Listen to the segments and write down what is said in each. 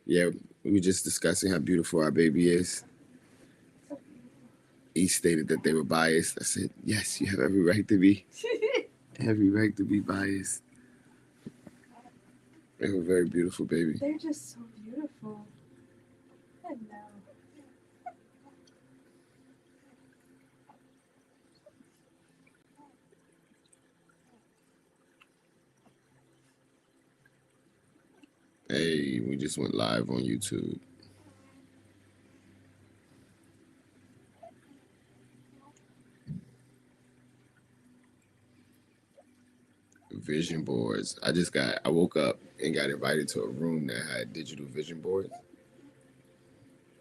Yeah, we were just discussing how beautiful our baby is. He stated that they were biased. I said, yes, you have every right to be. Every right to be biased. They have a very beautiful baby. They're just so beautiful. I know. Hey, we just went live on YouTube. Vision boards. I woke up and got invited to a room that had digital vision boards.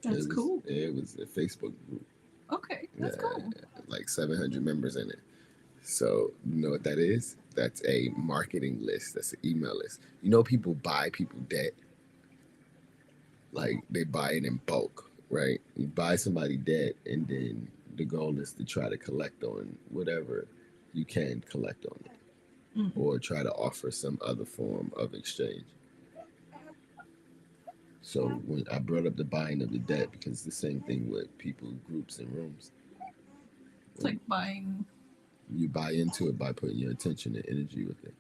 That's cool. It was a Facebook group. Okay, that's cool. Like 700 members in it. So you know what that is? That's a marketing list. That's an email list. You know, people buy people debt. Like they buy it in bulk, right? You buy somebody debt, and then the goal is to try to collect on whatever you can collect on it, or try to offer some other form of exchange. So when I brought up the buying of the debt, because it's the same thing with people, groups, and rooms. It's like buying. You buy into it by putting your attention and energy with it,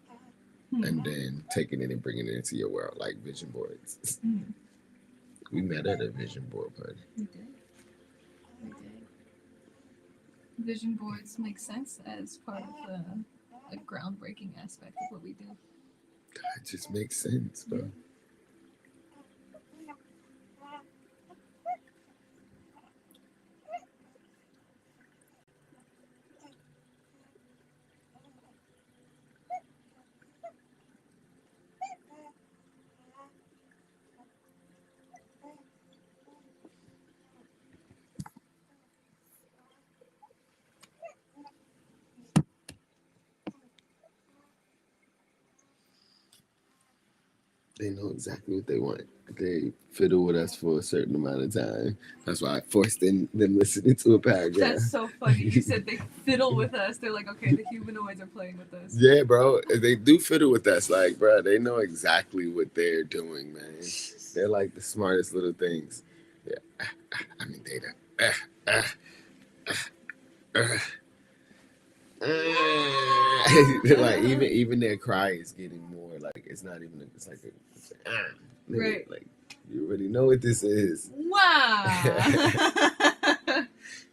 and then taking it and bringing it into your world, like vision boards. We met at a vision board party. We did. We did. Vision boards make sense as part of a groundbreaking aspect of what we do. It just makes sense, bro. They know exactly what they want. They fiddle with us for a certain amount of time. That's why I forced them listening to a paragraph. That's so funny. You said they fiddle with us. They're like, okay, the humanoids are playing with us. Yeah, bro. They do fiddle with us. Like, bro, they know exactly what they're doing, man. They're like the smartest little things. Yeah. I mean, data. Like even their cry is getting more like it's not even it's like Right. Like you already know what this is. Wow.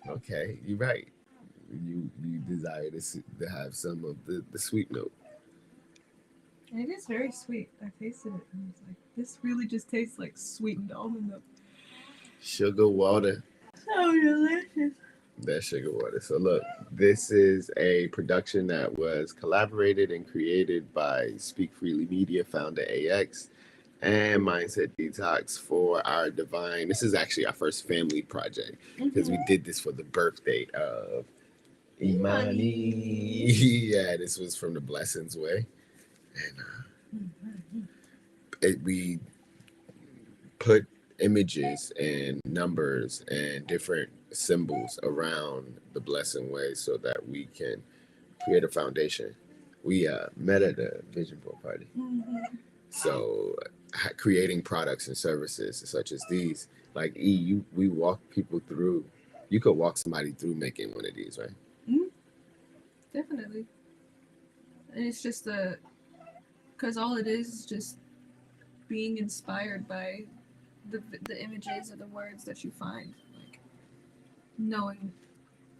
Okay, you're right. You desire to have some of the sweet note. It is very sweet. I tasted it and I was like, this really just tastes like sweetened almond milk. Sugar water. So delicious. That sugar water. So look, this is a production that was collaborated and created by Speak Freely Media founder AX and Mindset Detox for our divine. This is actually our first family project because we did this for the birthday of Imani. Yeah, this was from the Blessings Way, and we put images and numbers and different symbols around the blessing way so that we can create a foundation. We met at a vision board party. So creating products and services such as these, like we walk people through. You could walk somebody through making one of these, right? Definitely. And it's just because all it is just being inspired by the images or the words that you find, like knowing,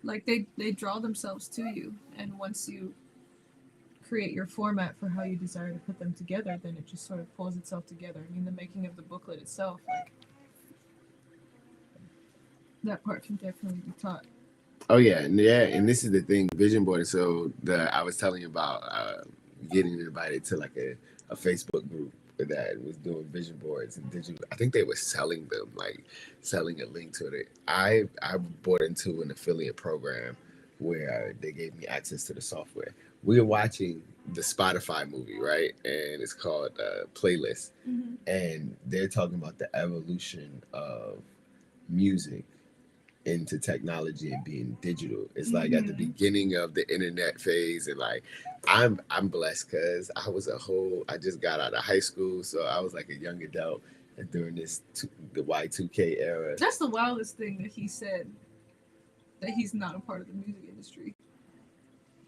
like they draw themselves to you, and once you create your format for how you desire to put them together, then it just sort of pulls itself together. I mean, the making of the booklet itself, like that part can definitely be taught. Oh yeah, and this is the thing, vision board. So I was telling you about getting invited to like a Facebook group that was doing vision boards and digital. I think they were selling them, like selling a link to it. I bought into an affiliate program where they gave me access to the software. We were watching the Spotify movie, right? And it's called Playlist, and they're talking about the evolution of music into technology and being digital. It's like at the beginning of the internet phase, and like I'm blessed because I just got out of high school, so I was like a young adult, during the Y2K era. That's the wildest thing that he said, that he's not a part of the music industry.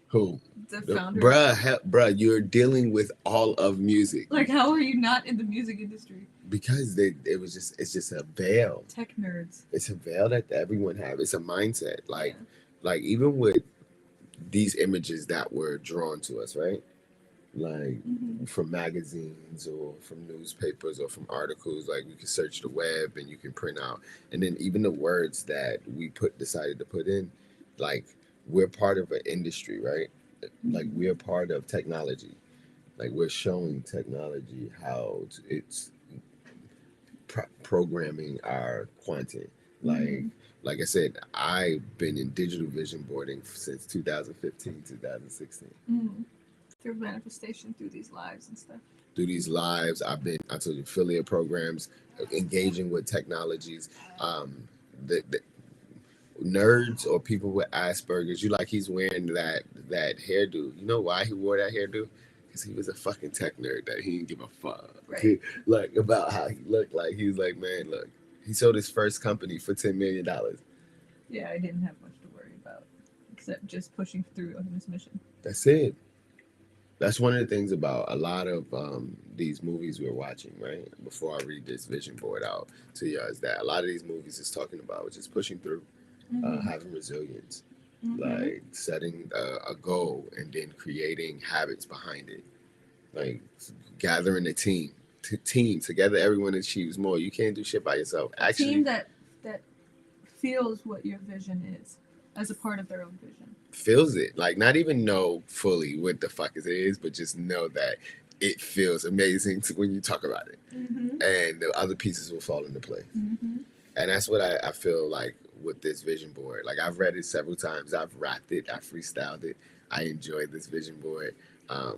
Who? The founder. Bruh, you're dealing with all of music. Like, how are you not in the music industry? Because it's just a veil. Tech nerds. It's a veil that everyone have. It's a mindset. Like even with these images that were drawn to us, right? Like from magazines or from newspapers or from articles, like we can search the web and you can print out, and then even the words that we decided to put in, like we're part of an industry, right? Like we're part of technology, like we're showing technology how it's programming our content. Like I said, I've been in digital vision boarding since 2015, 2016. Through manifestation, through these lives and stuff. Through these lives, I told you, affiliate programs, engaging with technologies. The nerds or people with Asperger's, he's wearing that hairdo. You know why he wore that hairdo? Because he was a fucking tech nerd that he didn't give a fuck. Right. Like about how he looked. Like he was like, man, look, he sold his first company for $10 million. Yeah, I didn't have much to worry about except just pushing through on his mission. That's it. That's one of the things about a lot of these movies we're watching, right? Before I read this vision board out to you, is that a lot of these movies is talking about just pushing through, having resilience, like setting a goal and then creating habits behind it, like gathering a team together. Everyone achieves more. You can't do shit by yourself. Actually, a team that feels what your vision is as a part of their own vision. Feels it, like not even know fully what the fuck it is, but just know that it feels amazing when you talk about it, and the other pieces will fall into place. And that's what I feel like with this vision board. Like I've read it several times, I've rapped it, I freestyled it. I enjoyed this vision board, the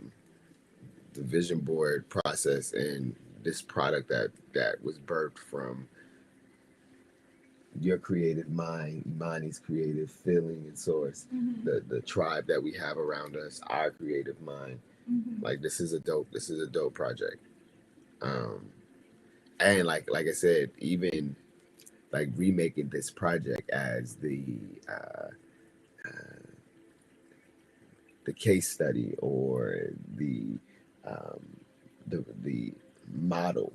vision board process, and this product that was birthed from your creative mind, Imani's creative feeling and source, the tribe that we have around us, our creative mind. Like this is a dope project. And like I said, even like remaking this project as the case study or the model,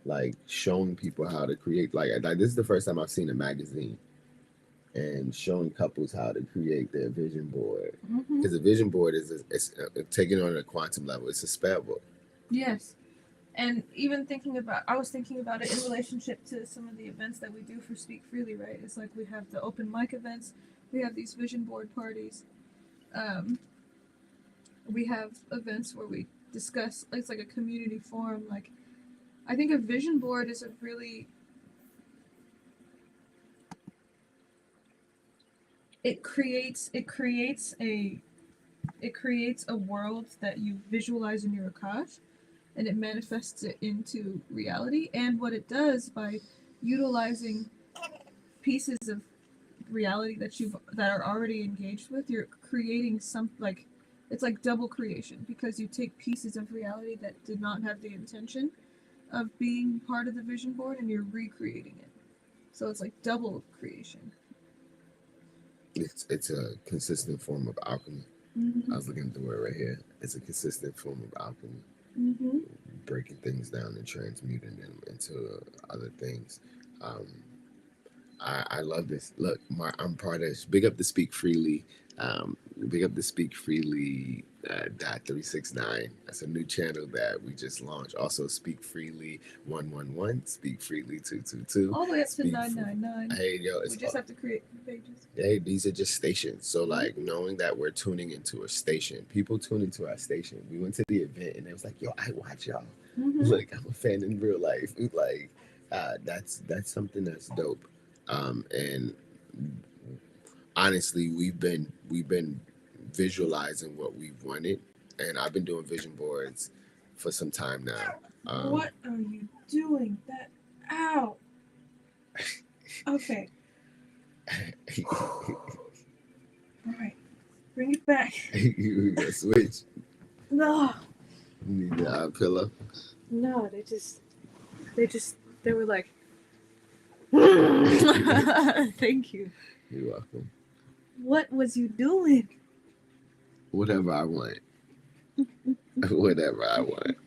like showing people how to create, like this is the first time I've seen a magazine and showing couples how to create their vision board, because a vision board is taking on a quantum level. It's a spell book. Yes. And even I was thinking about it in relationship to some of the events that we do for Speak Freely, right? It's like we have the open mic events, we have these vision board parties, we have events where we discuss, it's like a community forum. Like I think a vision board is it creates a world that you visualize in your Akash, and it manifests it into reality. And what it does, by utilizing pieces of reality that are already engaged with, you're creating it's like double creation, because you take pieces of reality that did not have the intention of being part of the vision board and you're recreating it. So it's like double creation. It's a consistent form of alchemy. I was looking at the word right here. It's a consistent form of alchemy. Breaking things down and transmuting them into other things. I love this. Look, I'm part of this. Big up to Speak Freely. Big up to Speak Freely .369. That's a new channel that we just launched. Also, Speak Freely 111, Speak Freely 222. All the way up to 999. Hey, yo, we just have to create pages. Hey, these are just stations. So, like, knowing that we're tuning into a station, people tune into our station. We went to the event and it was like, yo, I watch y'all. Like, I'm a fan in real life. Like, that's something that's dope. And honestly, we've been visualizing what we've wanted, and I've been doing vision boards for some time now. What are you doing? Ow. Okay. All right, bring it back. You gotta switch. No. You need the pillow. No, they They were like, thank you. You're welcome. What was you doing? Whatever I want. Whatever I want.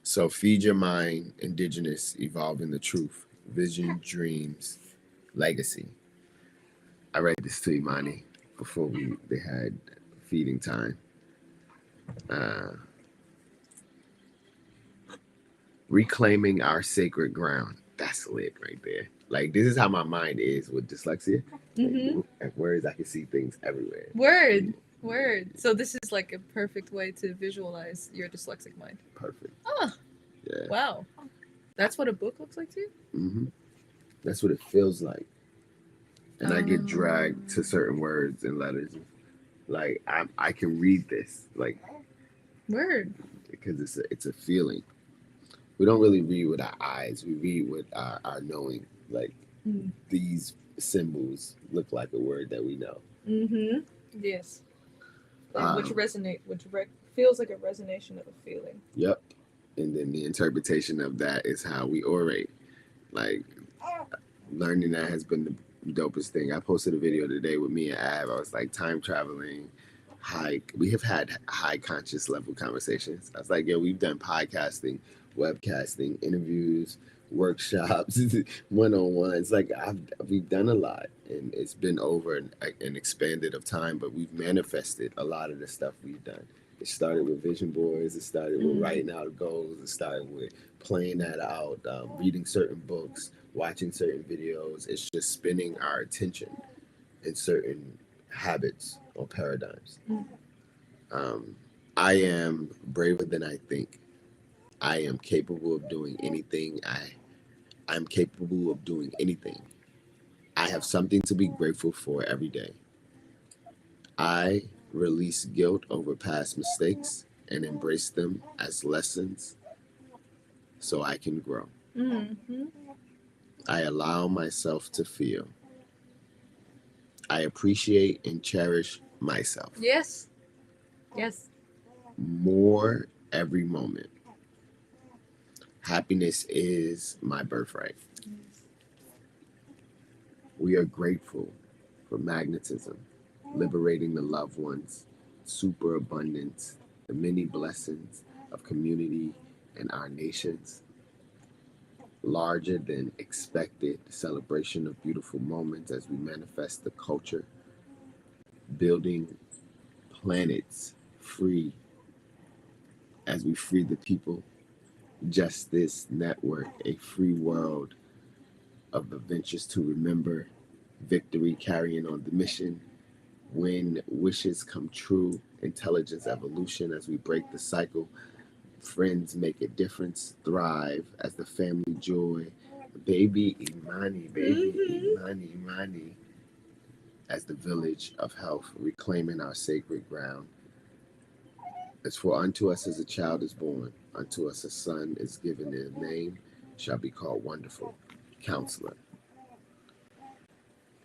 So feed your mind, indigenous, evolving the truth, vision, dreams, legacy. I read this to Imani before they had feeding time. Reclaiming our sacred ground. That's lit right there. Like, this is how my mind is with dyslexia. Like, words, I can see things everywhere. Word. So this is like a perfect way to visualize your dyslexic mind. Perfect. Oh, Yeah. wow. That's what a book looks like to you? Mm-hmm. That's what it feels like. And I get dragged to certain words and letters. Like, I can read this. Like, word. Because it's a feeling. We don't really read with our eyes. We read with our knowing. Like, these symbols look like a word that we know. Mm-hmm. Yes. Which feels like a resonation of a feeling. Yep. And then the interpretation of that is how we orate. Like, learning that has been the dopest thing. I posted a video today with me and Av. I was like, time traveling, we have had high conscious level conversations. I was like, yo, we've done podcasting, webcasting, interviews, workshops, one-on-ones. Like, we've done a lot, and it's been over an expanded of time, but we've manifested a lot of the stuff we've done. It started with vision boards. It started with writing out goals. It started with playing that out, reading certain books, watching certain videos. It's just spinning our attention in certain habits or paradigms. I am braver than I think. I am capable of doing anything. I'm capable of doing anything. I have something to be grateful for every day. I release guilt over past mistakes and embrace them as lessons so I can grow. Mm-hmm. I allow myself to feel. I appreciate and cherish myself. Yes. Yes. More every moment. Happiness is my birthright. We are grateful for magnetism, liberating the loved ones, superabundance, the many blessings of community and our nations, larger than expected celebration of beautiful moments as we manifest the culture, building planets free as we free the people, justice network, a free world of adventures to remember, victory carrying on the mission, when wishes come true, intelligence evolution as we break the cycle, friends make a difference, thrive as the family joy, baby Imani, Imani, as the village of health, reclaiming our sacred ground. As for unto us as a child is born, unto us a son is given, his name shall be called Wonderful, Counselor,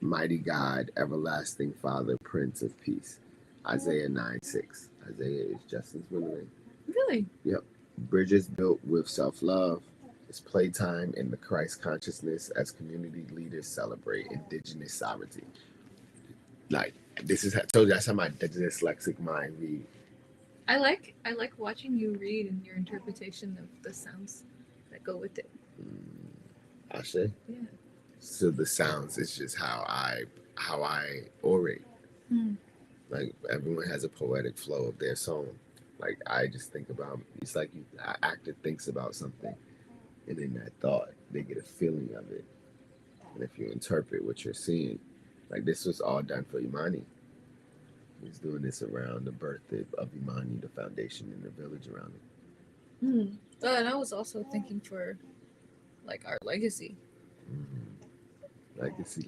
Mighty God, Everlasting Father, Prince of Peace. Isaiah 9:6. Isaiah is Justin's middle name. Really? Yep. Bridges built with self-love. It's playtime in the Christ consciousness as community leaders celebrate indigenous sovereignty. Like, this is, I told you, that's how my dyslexic mind read. I like watching you read and your interpretation of the sounds that go with it. I say. Yeah. So the sounds is just how I orate. Like, everyone has a poetic flow of their song. Like, I just think about, it's like an actor thinks about something, and in that thought, they get a feeling of it. And if you interpret what you're seeing, like, this was all done for Imani. He's doing this around the birth of Imani, the foundation and the village around him. And I was also thinking for, like, our legacy. Legacy.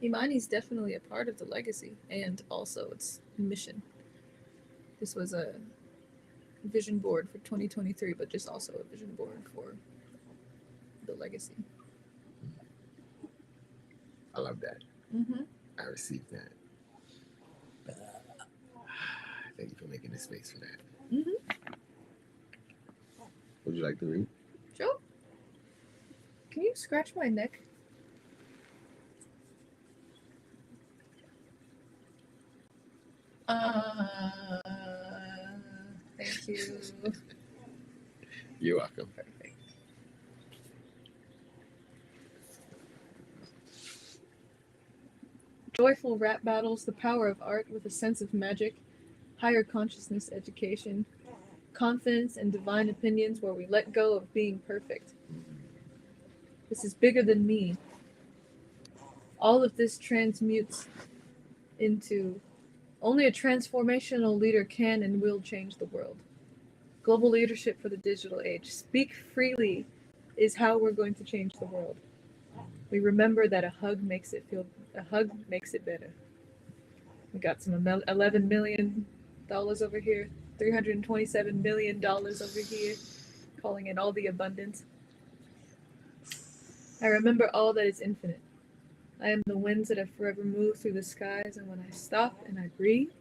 Imani's definitely a part of the legacy and also its mission. This was a vision board for 2023, but just also a vision board for the legacy. I love that. I received that. Thank you for making the space for that. Would you like to read? Sure. Can you scratch my neck? Thank you. You're welcome. Perfect. Joyful rap battles, the power of art with a sense of magic, higher consciousness education, confidence and divine opinions where we let go of being perfect. This is bigger than me. All of this transmutes into only a transformational leader can and will change the world. Global leadership for the digital age. Speak freely is how we're going to change the world. We remember that a hug makes it better. We got some $11 million over here, $327 million over here, calling in all the abundance. I remember all that is infinite. I am the winds that have forever moved through the skies, and when I stop and I breathe,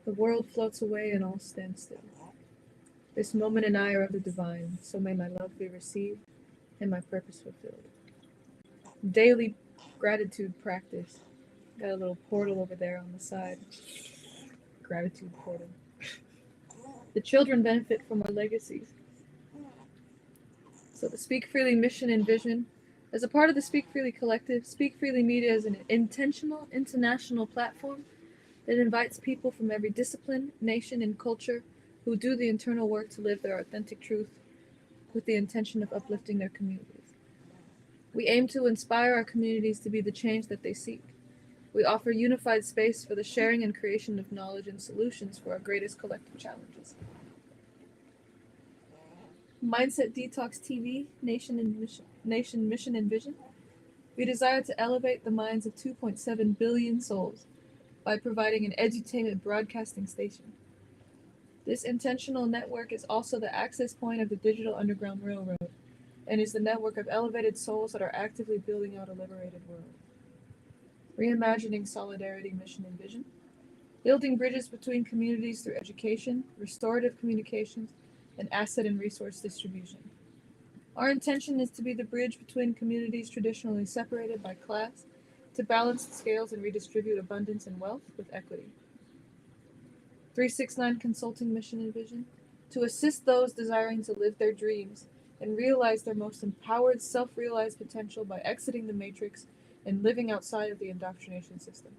the world floats away and all stands still. This moment and I are of the divine, so may my love be received and my purpose fulfilled. Daily gratitude practice. Got a little portal over there on the side. Gratitude portal. The children benefit from our legacies. So the Speak Freely mission and vision. As a part of the Speak Freely collective, Speak Freely Media is an intentional international platform that invites people from every discipline, nation, and culture who do the internal work to live their authentic truth with the intention of uplifting their communities. We aim to inspire our communities to be the change that they seek. We offer unified space for the sharing and creation of knowledge and solutions for our greatest collective challenges. Mindset Detox TV, Nation, Mission, and Vision. We desire to elevate the minds of 2.7 billion souls by providing an edutainment broadcasting station. This intentional network is also the access point of the Digital Underground Railroad and is the network of elevated souls that are actively building out a liberated world. Reimagining solidarity, mission, and vision. Building bridges between communities through education, restorative communications, and asset and resource distribution. Our intention is to be the bridge between communities traditionally separated by class to balance the scales and redistribute abundance and wealth with equity. 369 Consulting Mission and Vision. To assist those desiring to live their dreams and realize their most empowered, self-realized potential by exiting the matrix and living outside of the indoctrination system.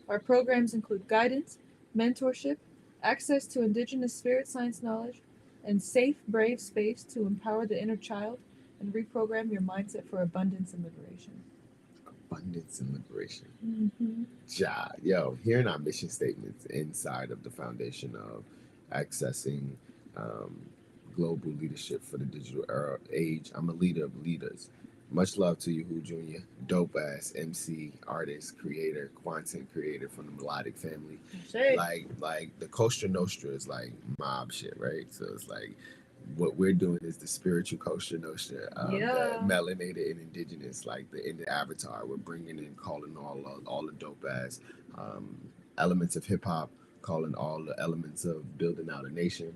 Our programs include guidance, mentorship, access to indigenous spirit science knowledge, and safe, brave space to empower the inner child and reprogram your mindset for abundance and liberation. Abundance and liberation. Mm-hmm. Ja, yo, hearing our mission statements inside of the foundation of accessing global leadership for the digital era age. I'm a leader of leaders. Much love to you, Who Jr., dope ass MC, artist, creator, content creator from the Melodic family. Like the Costa Nostra is like mob shit, right? So it's like what we're doing is the spiritual Costa Nostra, the melanated and indigenous, like in the avatar. We're bringing in, calling all the dope ass elements of hip hop, calling all the elements of building out a nation,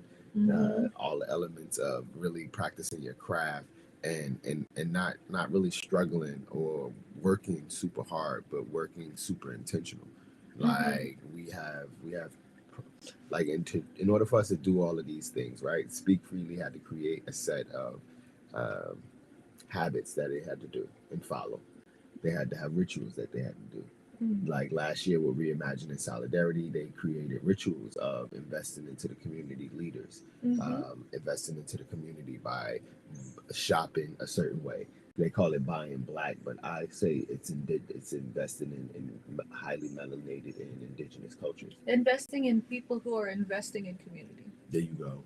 all the elements of really practicing your craft. And not really struggling or working super hard, but working super intentional. Like we have like in order for us to do all of these things, right? Speak Freely had to create a set of habits that they had to do and follow. They had to have rituals that they had to do. Like last year with Reimagining Solidarity, they created rituals of investing into the community leaders, investing into the community by shopping a certain way. They call it buying black, but I say it's investing in highly melanated and indigenous cultures. Investing in people who are investing in community. There you go.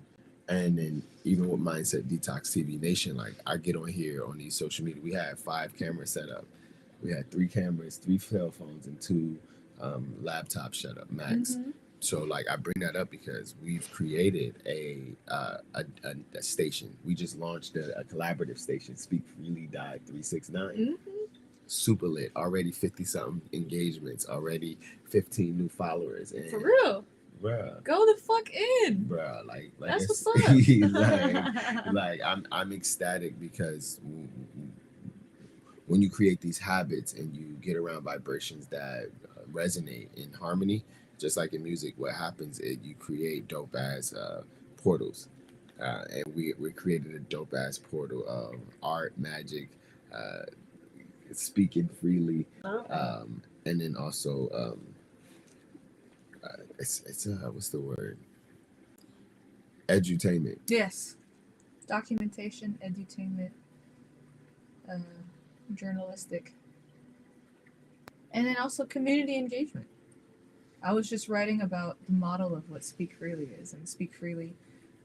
And then even with Mindset Detox TV Nation, like I get on here on these social media, we had 5 cameras set up. We had 3 cameras, 3 cell phones, and 2 laptops set up max. So like I bring that up because we've created a station. We just launched a collaborative station, Speak Freely 369. Super lit. Already 50 something engagements. Already 15 new followers. And for real. bruh, Go the fuck in. bruh, like That's it's what's up. like I'm ecstatic because when you create these habits and you get around vibrations that resonate in harmony, just like in music, what happens is you create dope ass portals, and we created a dope ass portal of art, magic, uh, speaking freely, and then also it's what's the word? Edutainment. Yes. Documentation, edutainment, uh, journalistic, and then also community engagement. I was just writing about the model of what Speak Freely is, and Speak Freely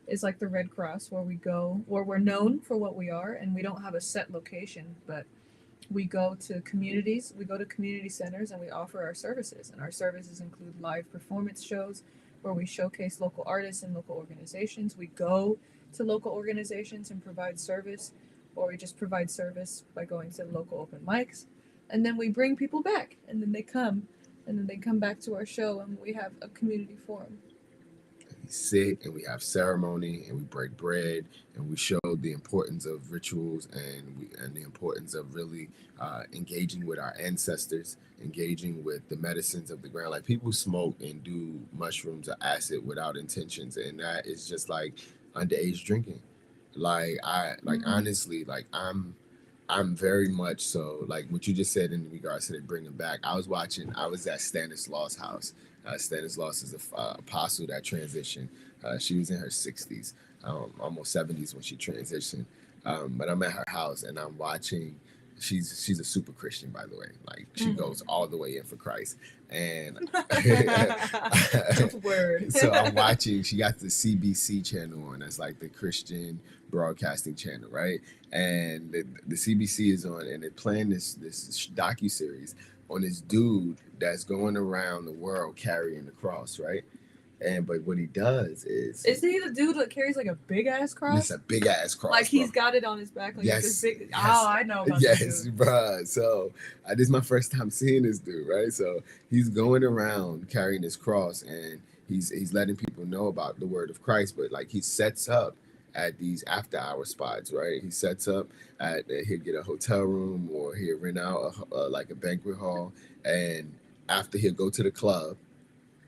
is like the Red Cross, where we go, where we're known for what we are, and we don't have a set location, but we go to communities, we go to community centers, and we offer our services. And our services include live performance shows where we showcase local artists and local organizations. We go to local organizations and provide service, or we just provide service by going to local open mics. And then we bring people back, and then they come, and then they come back to our show, and we have a community forum. We sit and we have ceremony and we break bread and we show the importance of rituals and the importance of really engaging with our ancestors, engaging with the medicines of the ground. Like people smoke and do mushrooms or acid without intentions, and that is just like underage drinking. Like Mhm. honestly, like I'm very much so like what you just said in regards to the bringing back. I was at Stanislaus' house. Stanislaus is a apostle that transitioned. She was in her 60s, almost 70s when she transitioned. But I'm at her house and I'm watching. She's a super Christian, by the way. Like she goes all the way in for Christ. And Word. so I'm watching. She got the CBC channel on. That's like the Christian broadcasting channel, right? And the CBC is on, and they're playing this docu series on this dude that's going around the world carrying the cross, right? And but what he does is Is he the dude that carries like a big ass cross? it's a big ass cross, like he's bro. got it on his back, like Yes, this big. yes, Oh, I know about yes, this dude. bruh. So this is my first time seeing this dude, right? So he's going around carrying this cross, and he's letting people know about the word of Christ. But like he sets up at these after hour spots, right? He sets up at he'll get a hotel room or he'll rent out like a banquet hall, and after he'll go to the club,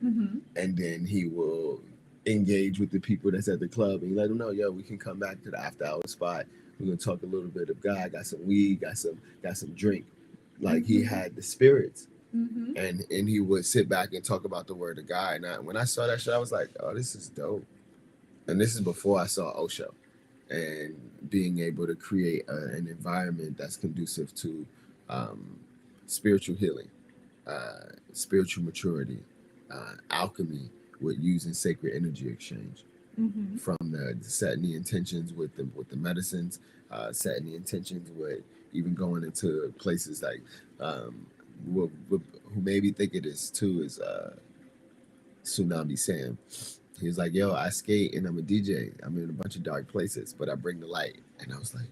and then he will engage with the people that's at the club and let them know, yo, we can come back to the after hour spot. We're gonna talk a little bit of God. Got some weed, got some drink. Like he had the spirits, and he would sit back and talk about the word of God. And when I saw that show, I was like, oh, this is dope. And this is before I saw Osho, and being able to create an environment that's conducive to um, spiritual healing, spiritual maturity, alchemy with using sacred energy exchange from the setting the intentions with the medicines, setting the intentions with even going into places like who maybe think it is too is Tsunami Sam. He was like, "Yo, I skate and I'm a DJ. I'm in a bunch of dark places, but I bring the light." And I was like,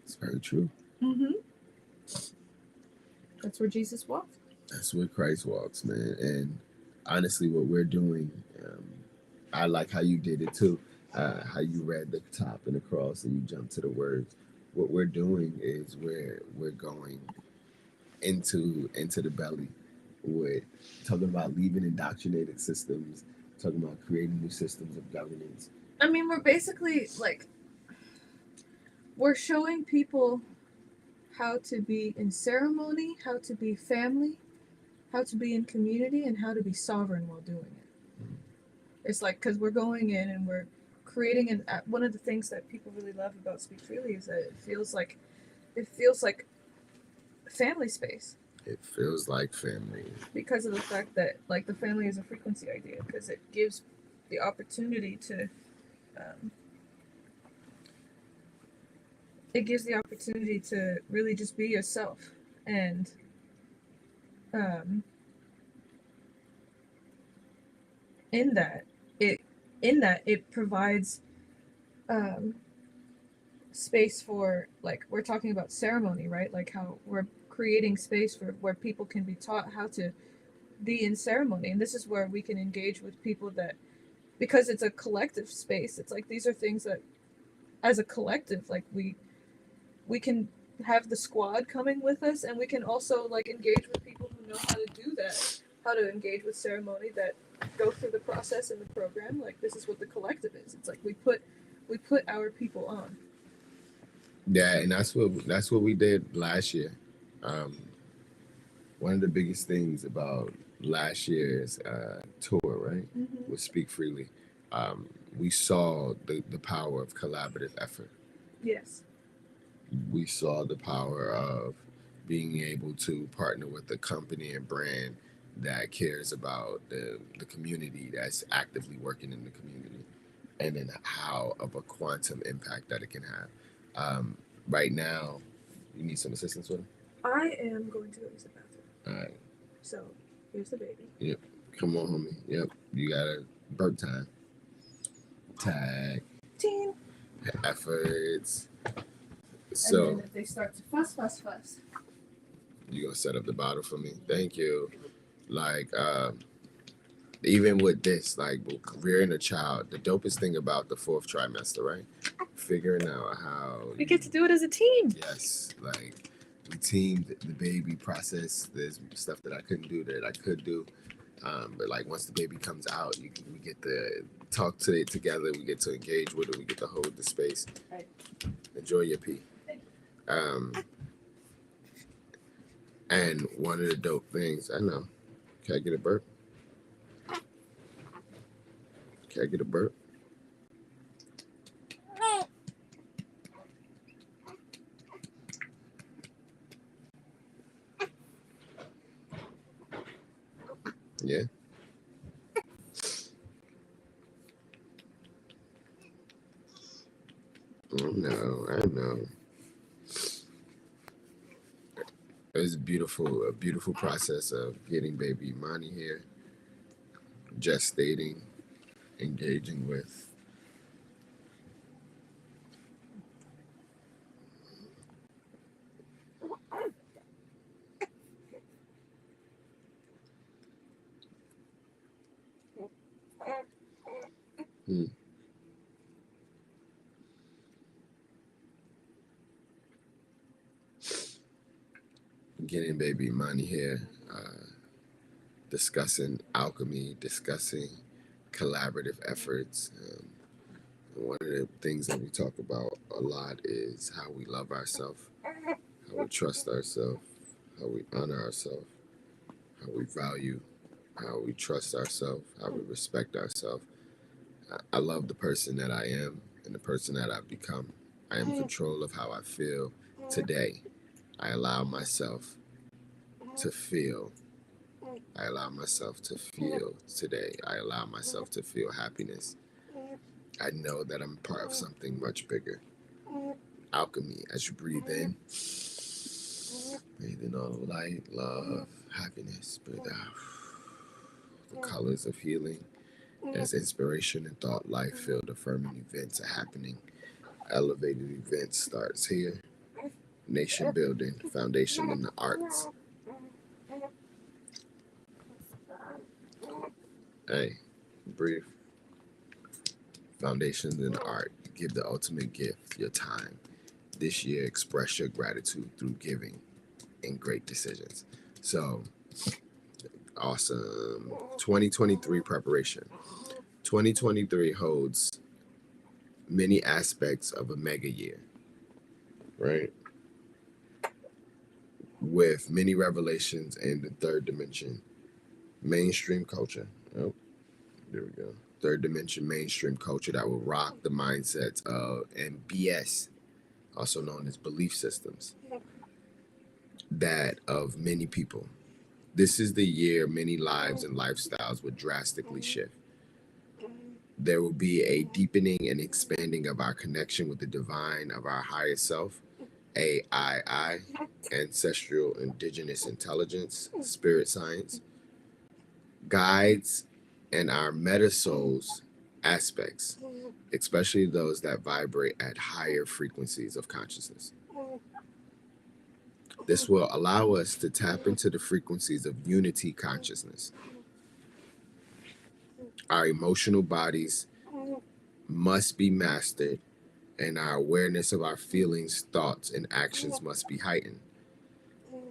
"It's very true. That's where Jesus walked. That's where Christ walks, man." And honestly, what we're doing, I like how you did it too. How you read the top and the cross and you jumped to the words. What we're doing is we're going into the belly with talking about leaving indoctrinated systems, talking about creating new systems of governance. I mean, we're basically like we're showing people how to be in ceremony, how to be family, how to be in community, and how to be sovereign while doing it. It's like because we're going in and we're creating an. One of the things that people really love about Speak Freely is that it feels like family space. It feels like family Because of the fact that like the family is a frequency idea, because it gives the opportunity to. It gives the opportunity to really just be yourself, and in that it provides space for, like, we're talking about ceremony, right? Like how we're creating space for where people can be taught how to the in ceremony. And this is where we can engage with people that, because it's a collective space, it's like these are things that as a collective, like we can have the squad coming with us, and we can also like engage with people who know how to do that, how to engage with ceremony, that go through the process in the program. Like this is what the collective is. It's like we put our people on. Yeah, and that's what we did last year. One of the biggest things about last year's tour, right, was Speak Freely. We saw the power of collaborative effort. Yes. We saw the power of being able to partner with a company and brand that cares about the community, that's actively working in the community, and then how of a quantum impact that it can have. Right now, you need some assistance with it? I am going to go use the bathroom. All right. So here's the baby. Yep. Come on, homie. Yep. You got a burp time. Tag. Teen. Efforts. And So then if they start to fuss. you gonna set up the bottle for me? Thank you. Like, even with this, like rearing a child, the dopest thing about the fourth trimester, right? Figuring out how We get to do it as a team. Yes, like we teamed the baby process. There's stuff that I couldn't do that I could do, but like once the baby comes out, we get to talk to it together. We get to engage with it. We get to hold the space. Right. Enjoy your pee. And one of the dope things, I know. Can I get a burp? Can I get a burp? Yeah. I know. It was a beautiful process of getting baby Imani here, gestating, engaging with. Getting baby Imani here, discussing alchemy, discussing collaborative efforts. One of the things that we talk about a lot is how we love ourselves, how we trust ourselves, how we honor ourselves, how we value, how we trust ourselves, how we respect ourselves. I love the person that I am and the person that I've become. I am in control of how I feel today. I allow myself to feel. I allow myself to feel today. I allow myself to feel happiness. I know that I'm part of something much bigger. Alchemy, as you breathe in all light, love, happiness. Breathe out the colors of healing. As inspiration and thought, life-filled, affirming events are happening. Elevated events starts here. Nation building, foundation in the arts. Hey, breathe. Foundations in the art. Give the ultimate gift, your time. This year, express your gratitude through giving and great decisions. So, awesome. 2023 preparation. 2023 holds many aspects of a mega year, right? With many revelations in the third dimension, mainstream culture. Oh, there we go. Third dimension mainstream culture that will rock the mindsets of and BS, also known as belief systems, that of many people. This is the year many lives and lifestyles will drastically shift. There will be a deepening and expanding of our connection with the divine of our higher self, AII, ancestral indigenous intelligence, spirit science, guides, and our meta souls aspects, especially those that vibrate at higher frequencies of consciousness. This will allow us to tap into the frequencies of unity consciousness. Our emotional bodies must be mastered, and our awareness of our feelings, thoughts, and actions must be heightened.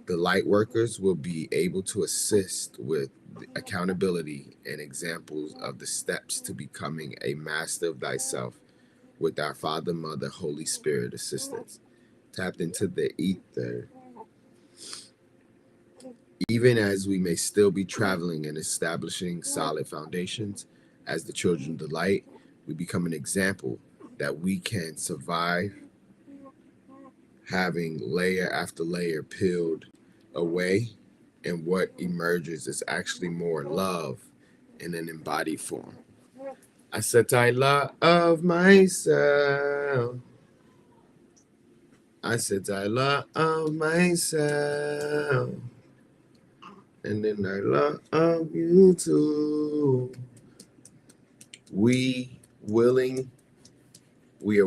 The light workers will be able to assist with accountability and examples of the steps to becoming a master of thyself with our Father, Mother, Holy Spirit assistance. Tapped into the ether. Even as we may still be traveling and establishing solid foundations as the children of the light, we become an example that we can survive, having layer after layer peeled away, and what emerges is actually more love in an embodied form. I said I love myself. I said I love myself. And then I love you too. We are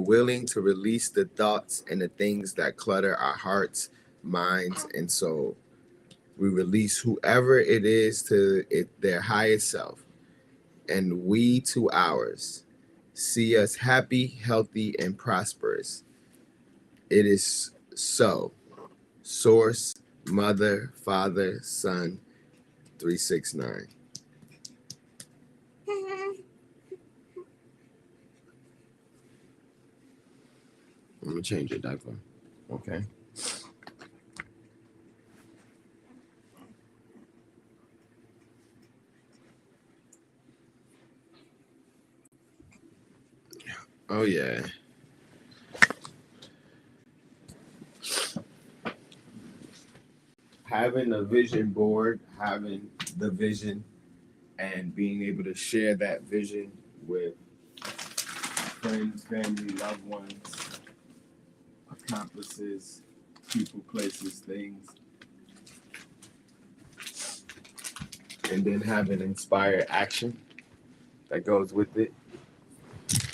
willing to release the thoughts and the things that clutter our hearts, minds, and soul. We release whoever it is to their highest self, and we to ours. See us happy, healthy, and prosperous. It is so. Source, Mother, Father, Son, 369. I'm gonna change your diaper. Okay. Oh yeah. Having a vision board, having the vision, and being able to share that vision with friends, family, loved ones, accomplices, people, places, things, and then having inspired action that goes with it.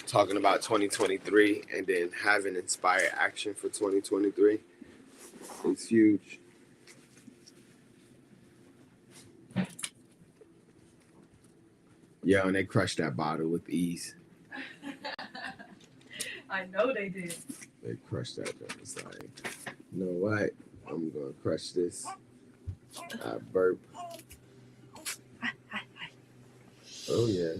Talking about 2023 and then having inspired action for 2023 is huge. Yeah, and they crushed that bottle with ease. I know they did. They crushed that. It's like, you know what? I'm gonna crush this. I burp. Oh yeah.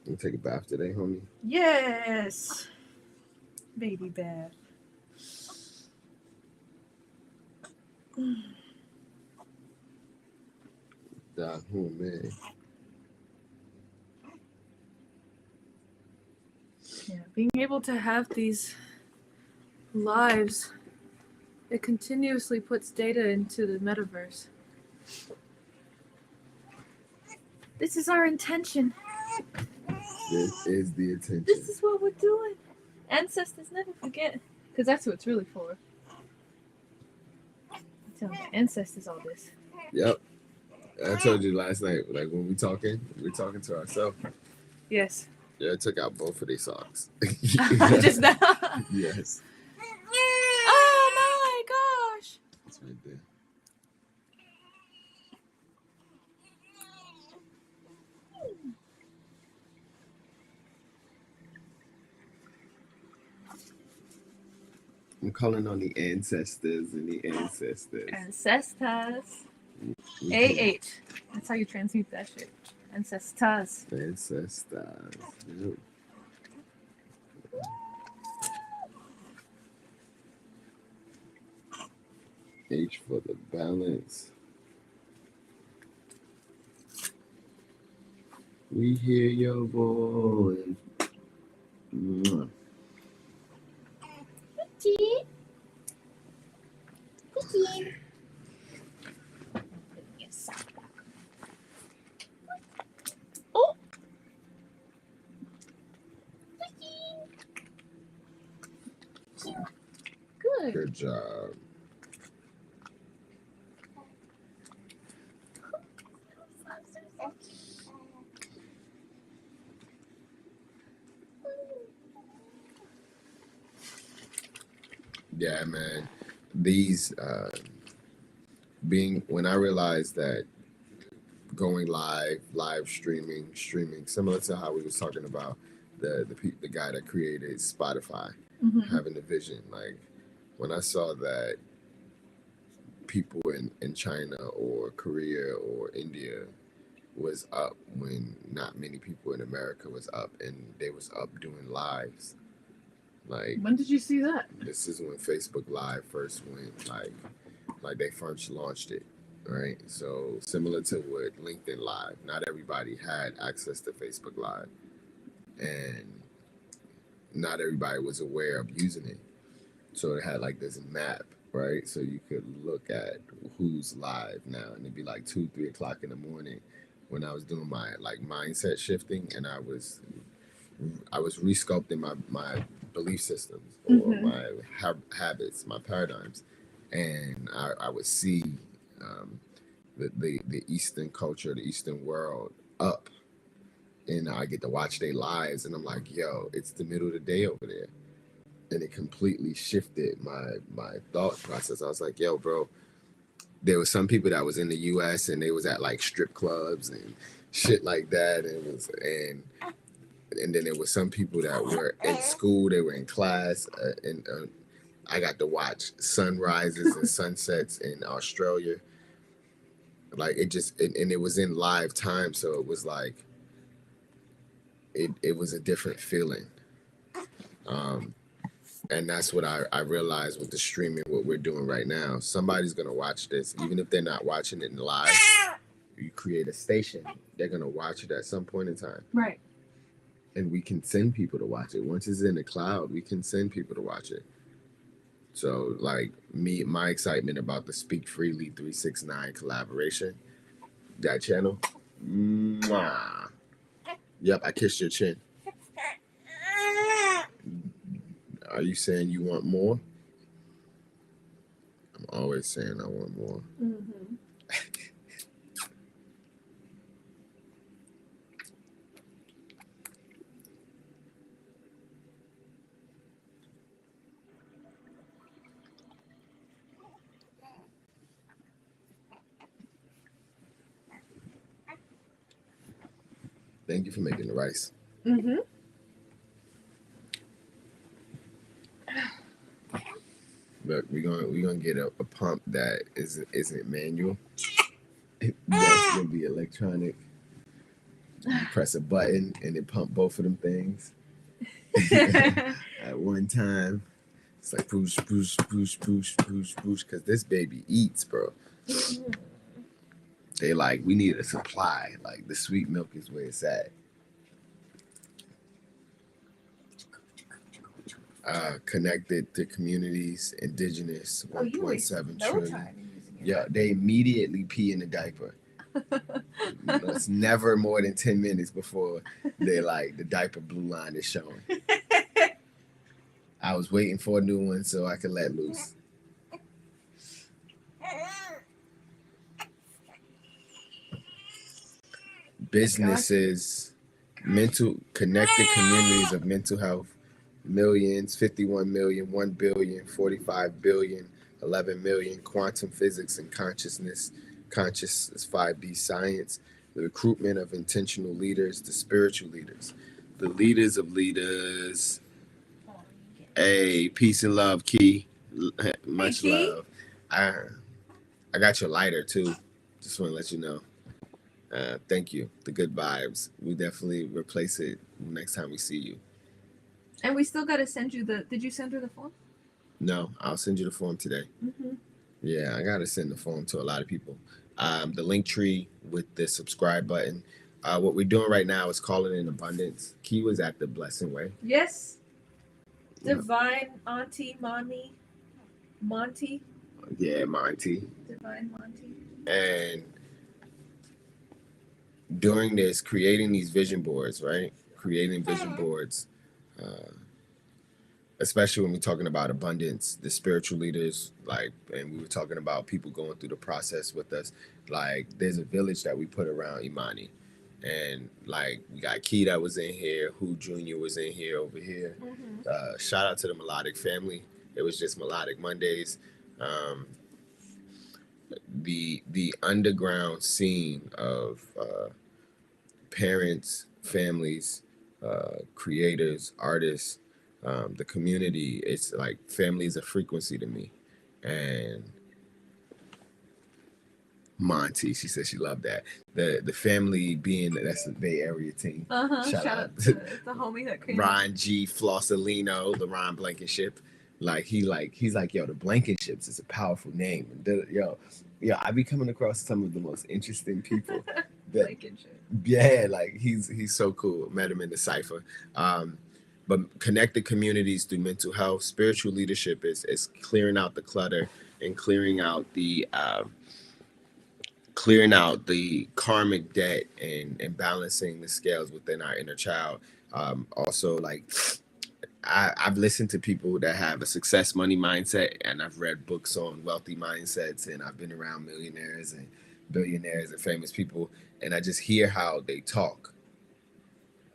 You take a bath today, homie? Yes. Baby bath. Oh man. Yeah, being able to have these lives, it continuously puts data into the metaverse. This is our intention. This is the attention. This is what we're doing. Ancestors never forget. Because that's what it's really for. I'm telling my ancestors all this. Yep. I told you last night, like when we're talking to ourselves. Yes. Yeah, I took out both of these socks. Just now? Yes. Oh my gosh. It's right there. I'm calling on the ancestors and the ancestors. Ancestors. A8. That's how you transmute that shit. Ancestors. Ancestors. Yep. H for the balance. We hear your voice. Mwah. Oh. Good. Good job. Yeah, man. these when I realized that going live streaming, similar to how we was talking about the guy that created Spotify, having the vision. Like when I saw that people in China or Korea or India was up when not many people in America was up, and they was up doing lives. Like, when did you see that? This is when Facebook Live first went, like they first launched it, right? So similar to what LinkedIn Live, not everybody had access to Facebook Live, and not everybody was aware of using it. So it had like this map, right? So you could look at who's live now, and it'd be like 2-3 o'clock in the morning when I was doing my like mindset shifting, and I was resculpting my belief systems or my habits, my paradigms, and I would see the Eastern culture, the Eastern world up, and I get to watch their lives, and I'm like, yo, it's the middle of the day over there, and it completely shifted my thought process. I was like, yo, bro, there was some people that was in the U.S. and they was at like strip clubs and shit like that, and then there was some people that were in school, they were in class, and I got to watch sunrises and sunsets in Australia. Like it just, and it was in live time, so it was like, it was a different feeling. And that's what I realized with the streaming, what we're doing right now. Somebody's gonna watch this, even if they're not watching it in live. You create a station, they're gonna watch it at some point in time. Right. And we can send people to watch it. Once it's in the cloud, we can send people to watch it. So like my excitement about the Speak Freely 369 collaboration, that channel. Mwah. Yep, I kissed your chin. Are you saying you want more? I'm always saying I want more. Thank you for making the rice. Look, we're gonna get a pump that isn't manual. That's gonna be electronic. You press a button and it pump both of them things at one time. It's like push, push, push, push, push, push. Cause this baby eats, bro. They like, we need a supply. Like the sweet milk is where it's at. Connected to communities, indigenous, 1.7 trillion. Yeah, they immediately pee in the diaper. It's never more than 10 minutes before they like the diaper blue line is showing. I was waiting for a new one so I could let loose. Businesses, connected communities of mental health, millions, 51 million, 1 billion, 45 billion, 11 million, quantum physics and consciousness, conscious 5D science, the recruitment of intentional leaders, the spiritual leaders, the leaders of leaders. Hey, peace and love, Key. Much love. I got your lighter too. Just want to let you know. Thank you. The good vibes. We definitely replace it next time we see you. And we still got to send you did you send her the form? No, I'll send you the form today. Yeah, I got to send the form to a lot of people. The link tree with the subscribe button. What we're doing right now is calling in abundance. Key was at the Blessing Way. Yes. Divine Auntie Mommy. Monty. Yeah, Monty. Divine Monty. And during this, creating these vision boards, right? Creating vision boards, especially when we're talking about abundance, the spiritual leaders, like, and we were talking about people going through the process with us. Like, there's a village that we put around Imani. And like, we got Key that was in here, Who Jr. was in here over here. Shout out to the Melodic family. It was just Melodic Mondays. um, the underground scene of parents, families, creators, artists, the community. It's like family is a frequency to me, and Monty, she said she loved that. The family being that's the Bay Area team. Shout out to the homie that came. Ron G. Flossalino, LaRon Blankenship. He's like, yo, the Blankenships is a powerful name. And yo, I be coming across some of the most interesting people. Blankenship. Yeah, like he's so cool. Met him in the cipher. But connected communities through mental health, spiritual leadership is clearing out the clutter and clearing out the karmic debt and balancing the scales within our inner child. Also, like I've listened to people that have a success money mindset, and I've read books on wealthy mindsets, and I've been around millionaires and billionaires and famous people, and I just hear how they talk.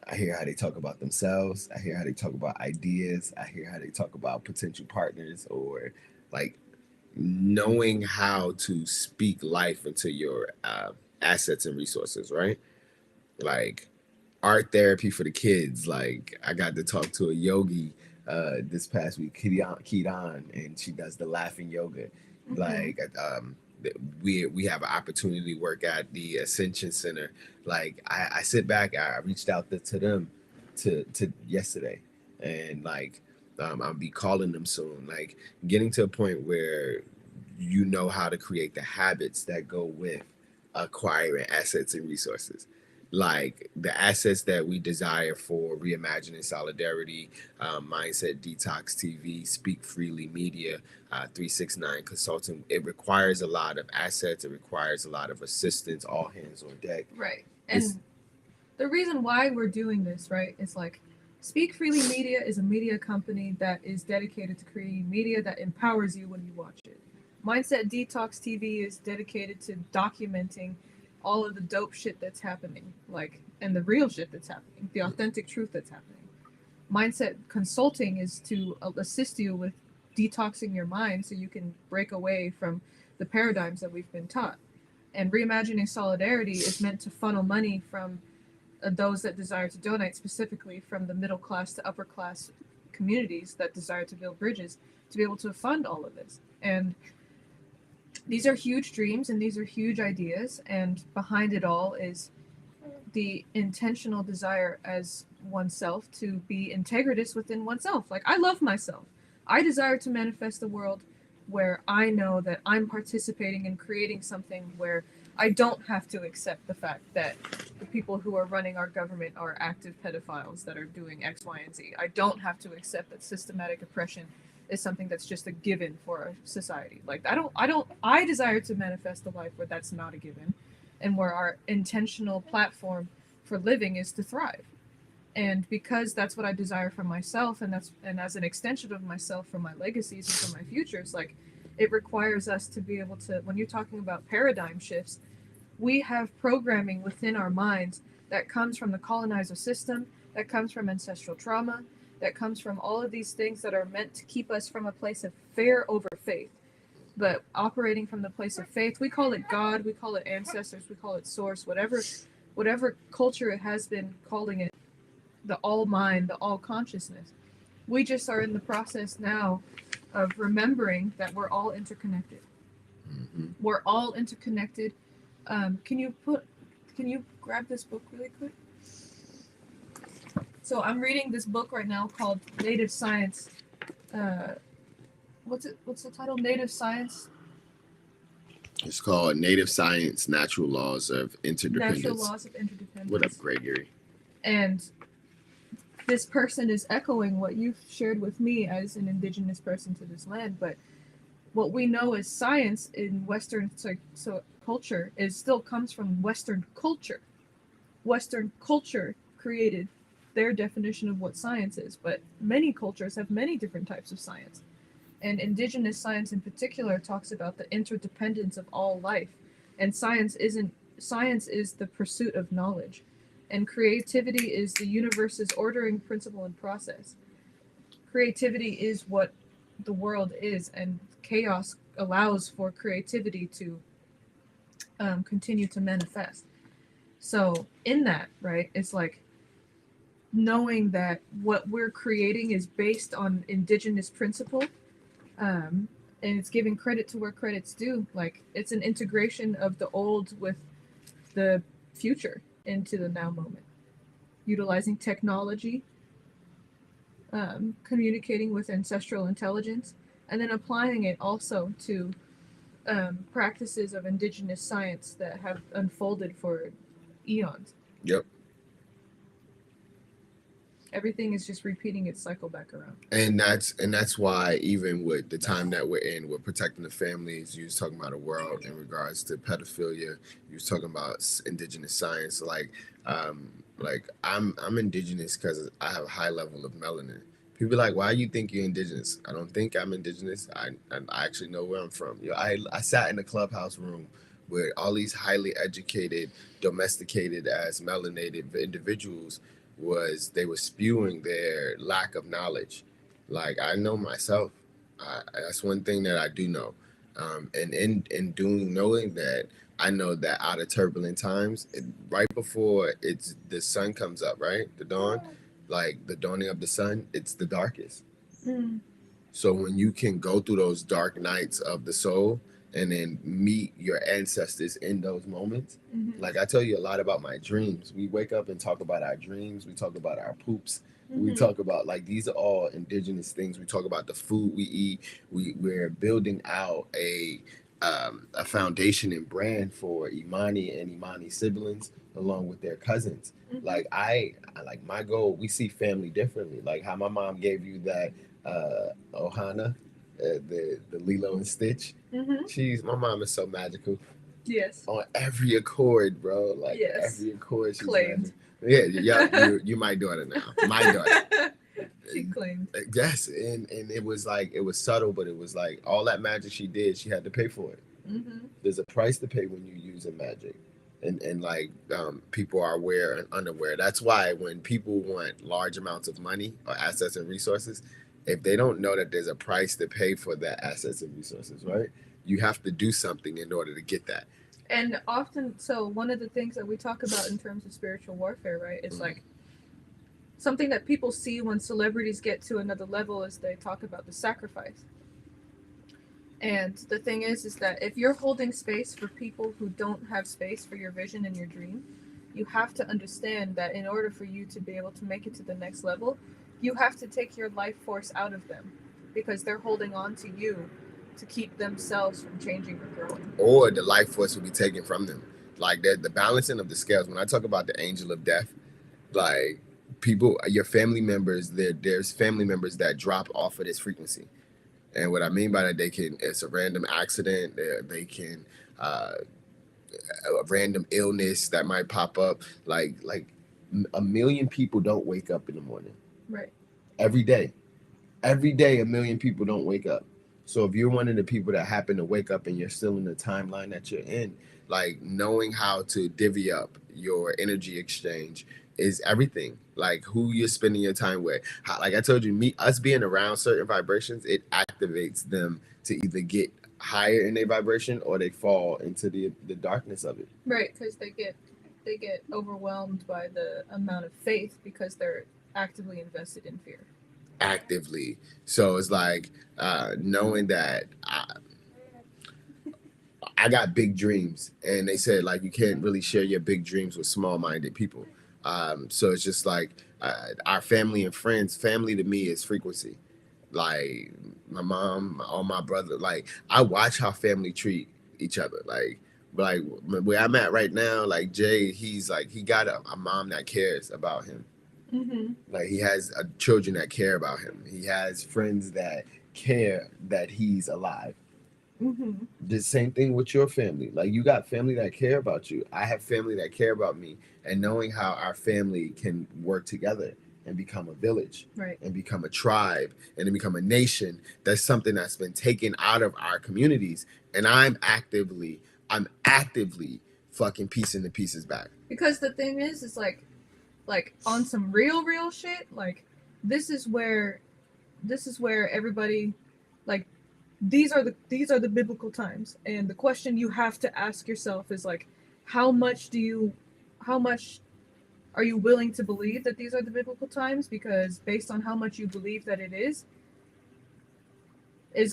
I hear how they talk about themselves. I hear how they talk about ideas. I hear how they talk about potential partners, or like knowing how to speak life into your assets and resources, right? Like art therapy for the kids. Like I got to talk to a yogi this past week, Kidan, and she does the laughing yoga. Mm-hmm. Like we have an opportunity to work at the Ascension Center. Like I sit back, I reached out to them to yesterday, and like I'll be calling them soon. Like getting to a point where you know how to create the habits that go with acquiring assets and resources, like the assets that we desire for reimagining solidarity, mindset detox TV, speak freely media, 369 consulting. It requires a lot of assets. It requires a lot of assistance, all hands on deck. Right. And the reason why we're doing this, right, is like Speak Freely Media is a media company that is dedicated to creating media that empowers you when you watch it. Mindset Detox TV is dedicated to documenting all of the dope shit that's happening, like, and the real shit that's happening, the authentic truth that's happening. Mindset Consulting is to assist you with detoxing your mind so you can break away from the paradigms that we've been taught. And Reimagining Solidarity is meant to funnel money from those that desire to donate, specifically from the middle class to upper class communities that desire to build bridges, to be able to fund all of this. And these are huge dreams and these are huge ideas, and behind it all is the intentional desire as oneself to be integritous within oneself. Like, I love myself. I desire to manifest a world where I know that I'm participating in creating something where I don't have to accept the fact that the people who are running our government are active pedophiles that are doing X, Y, and Z. I don't have to accept that systematic oppression is something that's just a given for a society. Like, I desire to manifest a life where that's not a given, and where our intentional platform for living is to thrive. And because that's what I desire for myself, and as an extension of myself for my legacies and for my futures, like, it requires us to be able to, when you're talking about paradigm shifts, we have programming within our minds that comes from the colonizer system, that comes from ancestral trauma, that comes from all of these things that are meant to keep us from a place of fear over faith. But operating from the place of faith, we call it God, we call it ancestors, we call it source, whatever culture it has been calling it, the all mind, the all consciousness. We just are in the process now of remembering that we're all interconnected. Mm-hmm. We're all interconnected. Can you grab this book really quick? So I'm reading this book right now called Native Science. What's the title? Native Science. It's called Native Science: Natural Laws of Interdependence. Natural Laws of Interdependence. What up, Gregory? And this person is echoing what you've shared with me as an indigenous person to this land, but what we know as science in Western culture still comes from Western culture. Western culture created their definition of what science is, but many cultures have many different types of science. And indigenous science in particular talks about the interdependence of all life. And science is the pursuit of knowledge. And creativity is the universe's ordering principle and process. Creativity is what the world is, and chaos allows for creativity to continue to manifest. So in that, right, it's like knowing that what we're creating is based on indigenous principle, and it's giving credit to where credit's due. Like it's an integration of the old with the future into the now moment, utilizing technology, communicating with ancestral intelligence, and then applying it also to practices of indigenous science that have unfolded for eons. Yep. Everything is just repeating its cycle back around. And that's why even with the time that we're in, we're protecting the families. You was talking about the world in regards to pedophilia. You was talking about indigenous science. Like I'm indigenous because I have a high level of melanin. People are like, why you think you're indigenous? I don't think I'm indigenous. I actually know where I'm from. You know, I sat in a clubhouse room with all these highly educated, domesticated as melanated individuals. They were spewing their lack of knowledge. Like I know myself. That's one thing that I do know. And in doing knowing that, I know that out of turbulent times, right before the sun comes up, right, the dawn, like the dawning of the sun, it's the darkest. So when you can go through those dark nights of the soul and then meet your ancestors in those moments, like I tell you a lot about my dreams. We wake up and talk about our dreams. We talk about our poops. We talk about, like, these are all indigenous things. We talk about the food we eat. We're building out a foundation and brand for Imani and Imani siblings along with their cousins. Like I like my goal. We see family differently. Like how my mom gave you that Ohana, the Lilo and Stitch. My mom is so magical. Yes. On every accord, bro. Like yes. every accord, she's claimed. Magical. Yeah, you my daughter now. My daughter. She claimed. Yes, and it was like, it was subtle, but it was like all that magic she did, she had to pay for it. There's a price to pay when you use a magic. And like people are aware and unaware. That's why when people want large amounts of money or assets and resources, if they don't know that there's a price to pay for that assets and resources, right? You have to do something in order to get that. And often, so one of the things that we talk about in terms of spiritual warfare, right, is like something that people see when celebrities get to another level is they talk about the sacrifice. And the thing is that if you're holding space for people who don't have space for your vision and your dream, you have to understand that in order for you to be able to make it to the next level, you have to take your life force out of them because they're holding on to you to keep themselves from changing or growing. Or the life force will be taken from them. Like the balancing of the scales. When I talk about the angel of death, like people, your family members, there's family members that drop off of this frequency. And what I mean by that, it's a random accident. They can, a random illness that might pop up. Like a million people don't wake up in the morning. Right. Every day, a million people don't wake up. So if you're one of the people that happen to wake up and you're still in the timeline that you're in, like knowing how to divvy up your energy exchange is everything. Like who you're spending your time with. Like I told you, us being around certain vibrations, it activates them to either get higher in their vibration or they fall into the darkness of it. Right, because they get overwhelmed by the amount of faith because they're actively invested in fear. Actively. So it's like knowing that I got big dreams, and they said like you can't really share your big dreams with small-minded people. So it's just like our family and friends. Family to me is frequency. Like my mom, all my brother. Like I watch how family treat each other. Like where I'm at right now. Like Jay, he's like he got a mom that cares about him. Like he has children that care about him. He has friends that care that he's alive. The same thing with your family. Like you got family that care about you. I have family that care about me. And knowing how our family can work together and become a village, right, and become a tribe, and then become a nation, that's something that's been taken out of our communities. And I'm actively fucking piecing the pieces back. Because the thing is like on some real shit, like this is where everybody, like these are the biblical times, and the question you have to ask yourself is like, how much are you willing to believe that these are the biblical times? Because based on how much you believe that it is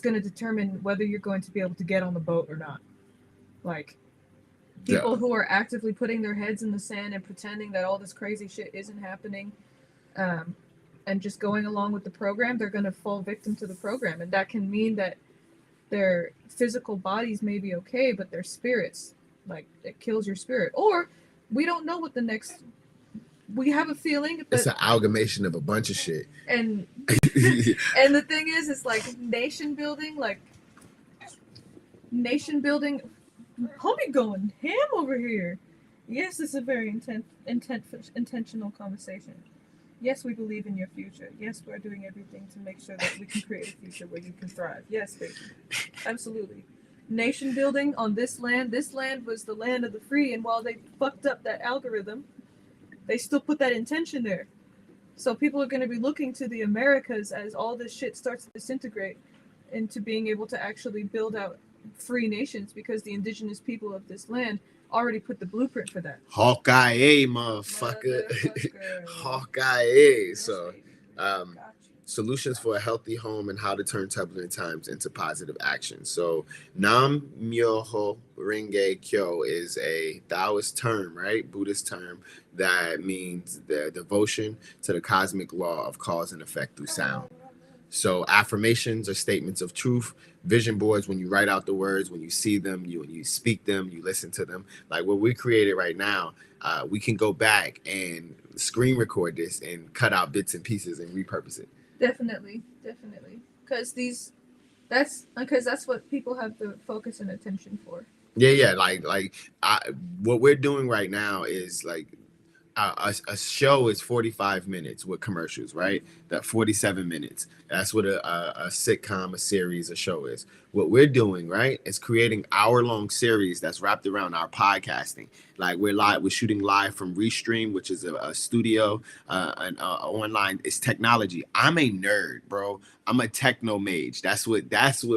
going to determine whether you're going to be able to get on the boat or not. Like, people who are actively putting their heads in the sand and pretending that all this crazy shit isn't happening, and just going along with the program, they're going to fall victim to the program. And that can mean that their physical bodies may be okay, but their spirits, like, it kills your spirit. Or we don't know what the next... We have a feeling, but it's an amalgamation of a bunch of shit. And and the thing is, it's like nation building. Homie going ham over here. Yes, it's a very intentional conversation. Yes, we believe in your future. Yes, we're doing everything to make sure that we can create a future where you can thrive. Yes, baby. Absolutely. Nation building on this land. This land was the land of the free, and while they fucked up that algorithm, they still put that intention there. So people are going to be looking to the Americas as all this shit starts to disintegrate into being able to actually build out free nations, because the indigenous people of this land already put the blueprint for that. Hawkeye, motherfucker. Hawkeye. So, solutions for a healthy home and how to turn turbulent times into positive action. So, Nam Myoho Renge Kyo is a Taoist term, right? Buddhist term that means the devotion to the cosmic law of cause and effect through sound. So affirmations are statements of truth. Vision boards, when you write out the words, when you see them, you speak them, you listen to them. Like what we created right now, we can go back and screen record this and cut out bits and pieces and repurpose it. Definitely. Because that's what people have the focus and attention for. Yeah. What we're doing right now is like a show is 45 minutes with commercials, right? That 47 minutes. That's what a sitcom, a series, a show is. What we're doing, right, is creating hour-long series that's wrapped around our podcasting. Like we're shooting live from Restream, which is a studio, online. It's technology. I'm a nerd, bro. I'm a techno mage. That's what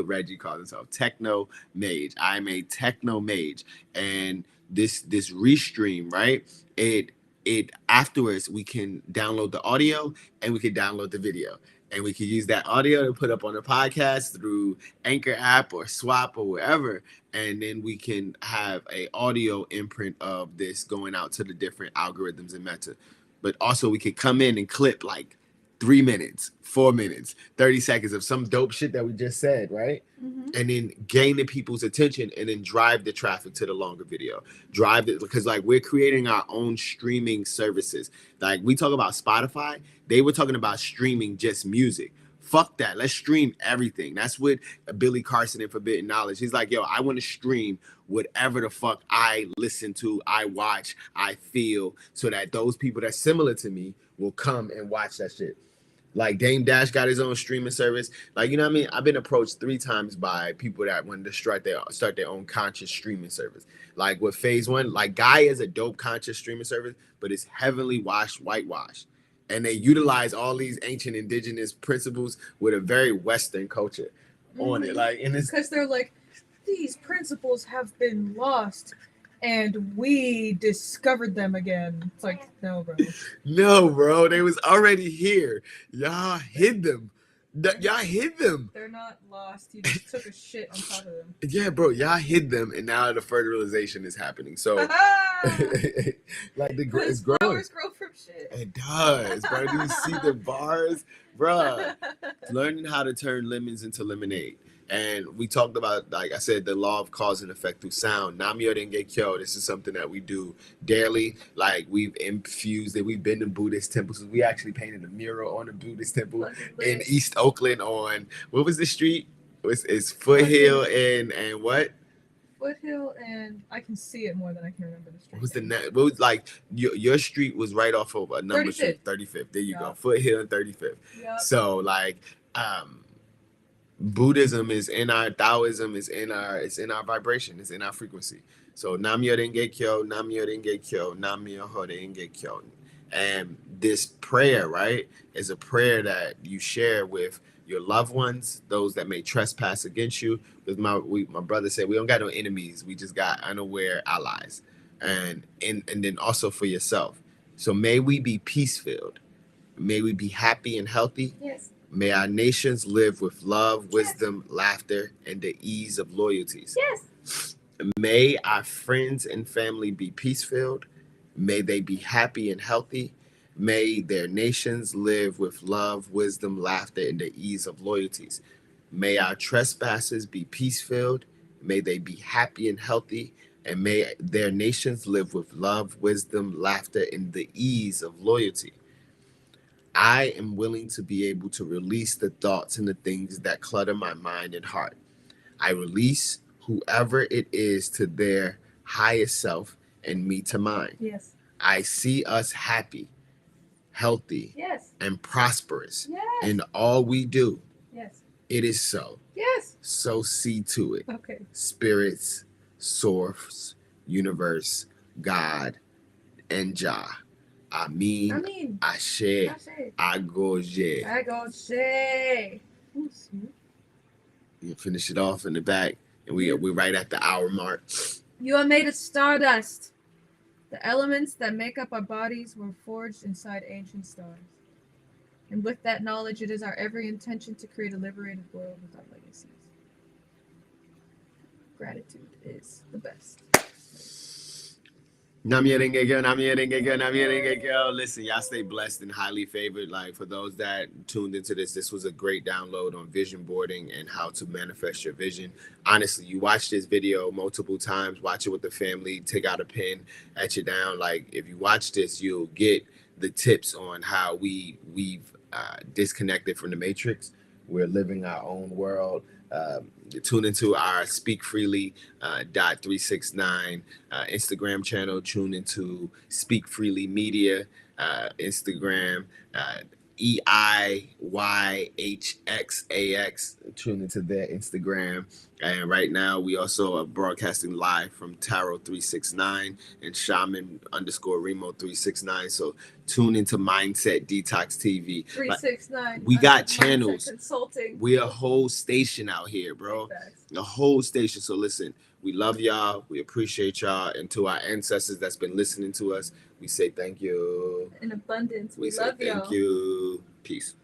Reggie calls himself, techno mage. I'm a techno mage, and this Restream, right? It afterwards we can download the audio and we can download the video, and we can use that audio to put up on the podcast through Anchor app or Swap or wherever, and then we can have a audio imprint of this going out to the different algorithms and Meta. But also we could come in and clip like 3 minutes, 4 minutes, 30 seconds of some dope shit that we just said, right? Mm-hmm. And then gain the people's attention and then drive the traffic to the longer video. Because like we're creating our own streaming services. Like we talk about Spotify, they were talking about streaming just music. Fuck that. Let's stream everything. That's what Billy Carson in Forbidden Knowledge. He's like, yo, I want to stream whatever the fuck I listen to, I watch, I feel, so that those people that's similar to me will come and watch that shit. Like Dame Dash got his own streaming service. Like, you know what I mean? I've been approached 3 times by people that wanted to start their own conscious streaming service. Like with Phase One, like Guy is a dope conscious streaming service, but it's heavily whitewashed. And they utilize all these ancient indigenous principles with a very Western culture on it. Like, and it's because they're like, these principles have been lost and we discovered them again. It's like, no, bro. No, bro. They was already here. Y'all hid them. Y'all hid them. They're not lost. You just took a shit on top of them. Yeah, bro. Y'all hid them, and now the fertilization is happening. So, like it's growing. Flowers grow from shit. It does, bro. Do you see the bars, bro? Learning how to turn lemons into lemonade. And we talked about, like I said, the law of cause and effect through sound. Namyo Denge Kyo. This is something that we do daily. Like we've infused it. We've been to Buddhist temples. We actually painted a mural on a Buddhist temple in East Oakland on, what was the street? It's Foothill and what? Foothill, and I can see it more than I can remember the street. What was like your street was right off of a number 35th. 35th. There you go. Foothill and 35th. Yep. So like Buddhism is in our, Taoism is in our, it's in our vibration, it's in our frequency. So Namyo Denge Kyo, Namyo Denge Kyo, Namyo Denge Kyo. And this prayer, right, is a prayer that you share with your loved ones, those that may trespass against you. Because my brother said, we don't got no enemies. We just got unaware allies. And then also for yourself. So may we be peace-filled. May we be happy and healthy. Yes. May our nations live with love, wisdom, laughter, and the ease of loyalties. Yes. May our friends and family be peace-filled. May they be happy and healthy. May their nations live with love, wisdom, laughter, and the ease of loyalties. May our trespasses be peace-filled. May they be happy and healthy. And may their nations live with love, wisdom, laughter, and the ease of loyalty. I am willing to be able to release the thoughts and the things that clutter my mind and heart. I release whoever it is to their highest self and me to mine. Yes. I see us happy, healthy, yes, and prosperous yes, in all we do. yes, It is so. yes. So see to it. Okay. Spirits, source, universe, God, and Jah. Amin. Ashe. Agoje. Agoje. You finish it off in the back, and we right at the hour mark. You are made of stardust. The elements that make up our bodies were forged inside ancient stars. And with that knowledge, it is our every intention to create a liberated world without legacies. Gratitude is the best. Listen, y'all stay blessed and highly favored. Like, for those that tuned into this was a great download on vision boarding and how to manifest your vision. Honestly, you watch this video multiple times, watch it with the family, take out a pen, etch it down. Like, if you watch this, you'll get the tips on how we've disconnected from the matrix. We're living our own world. Tune into our Speak Freely .369 Instagram channel. Tune into Speak Freely Media Instagram, EIYHXAX. Tune into their Instagram. And right now we also are broadcasting live from Tarot 369 and Shaman _ Remo 369. So tune into Mindset Detox TV. 369. We got channels. Consulting. We a whole station out here, bro. A whole station. So listen, we love y'all. We appreciate y'all. And to our ancestors that's been listening to us, we say thank you. In abundance. We say love thank y'all. you. Peace.